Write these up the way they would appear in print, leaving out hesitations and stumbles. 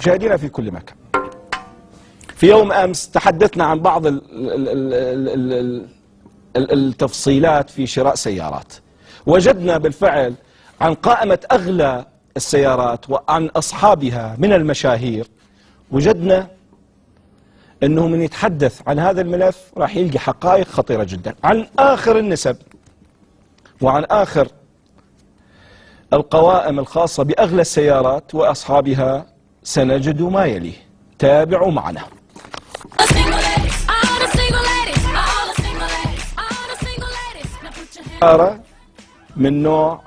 مشاهدينا في كل مكان، في يوم أمس تحدثنا عن بعض التفصيلات في شراء سيارات. وجدنا بالفعل عن قائمة أغلى السيارات وعن أصحابها من المشاهير، وجدنا أنه من يتحدث عن هذا الملف راح يلقي حقائق خطيرة جدا عن آخر النسب وعن آخر القوائم الخاصة بأغلى السيارات وأصحابها. سنجد ما يليه، تابعوا معنا. سيارة من نوع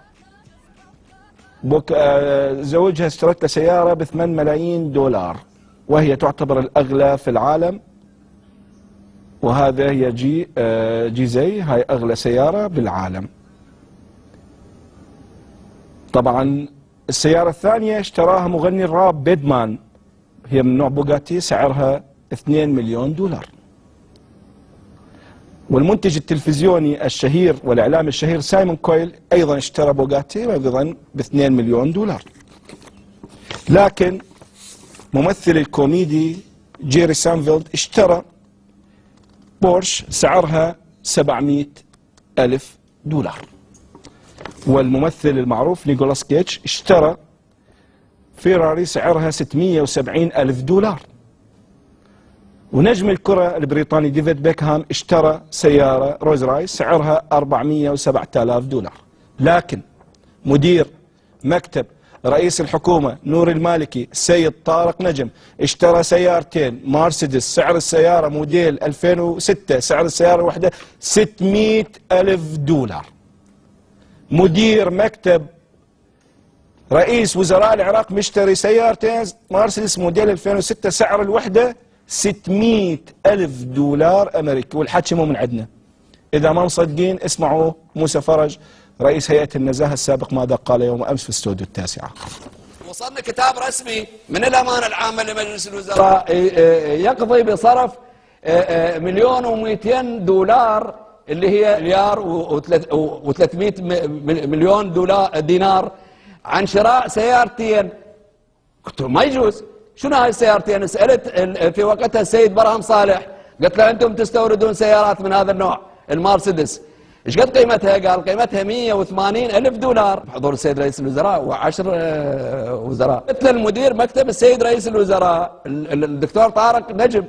زوجها اشترت له سيارة ب8 ملايين دولار، وهي تعتبر الأغلى في العالم. وهذا هي جيزي، هاي أغلى سيارة بالعالم. طبعا السيارة الثانية اشتراها مغني الراب بيدمان، هي من نوع بوغاتي، سعرها 2 مليون دولار. والمنتج التلفزيوني الشهير والإعلامي الشهير سايمون كويل أيضا اشترى بوغاتي وأيضا ب2 مليون دولار. لكن ممثل الكوميدي جيري سانفيلد اشترى بورش سعرها 700 ألف دولار. والممثل المعروف نيكولاس كيتش اشترى فيراري سعرها 670 ألف دولار. ونجم الكرة البريطاني ديفيد بيكهام اشترى سيارة روز رايس سعرها 407 آلاف دولار. لكن مدير مكتب رئيس الحكومة نور المالكي السيد طارق نجم اشترى سيارتين مرسيدس، سعر السيارة موديل 2006 سعر السيارة الواحدة 600 ألف دولار. مدير مكتب رئيس وزراء العراق مشتري سيارتين مرسيدس موديل 2006 سعر الوحدة 600 ألف دولار أمريكي. والحكي مو من عندنا، إذا ما مصدقين اسمعوا موسى فرج رئيس هيئة النزاهة السابق ماذا قال يوم أمس في استوديو التاسعة. وصلنا كتاب رسمي من الأمانة العامة لمجلس الوزراء يقضي بصرف 1,200,000 دولار اللي هي مليار و300 مليون دينار عن شراء سيارتين. قلت له ما يجوز. شنو هاي السيارتين؟ سألت في وقتها السيد برهم صالح، قلت له أنتم تستوردون سيارات من هذا النوع المرسيدس، ايش قد قيمتها؟ قال قيمتها 180 ألف دولار بحضور السيد رئيس الوزراء و10 وزراء. قلت للمدير مكتب السيد رئيس الوزراء الدكتور طارق نجم،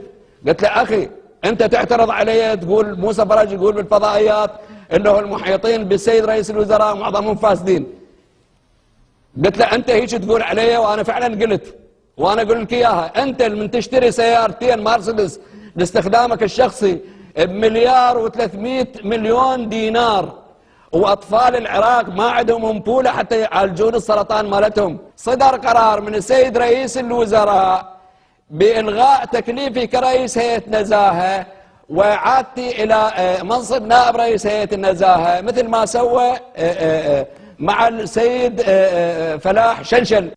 قلت له أخي أنت تعترض علي تقول موسى فرج يقول بالفضائيات أنه المحيطين بالسيد رئيس الوزراء معظمهم فاسدين. قلت له أنت هيك تقول علي وأنا فعلا قلت، وأنا أقول لك إياها، أنت من تشتري سيارتين مرسيدس لاستخدامك الشخصي بمليار و300 مليون دينار، وأطفال العراق ما عندهم أمبولة حتى يعالجون السرطان مالتهم. صدر قرار من السيد رئيس الوزراء بإلغاء تكليفي كرئيس هيئة نزاهة وإعادتي إلى منصب نائب رئيس هيئة النزاهة، مثل ما سوى مع السيد فلاح شنشل.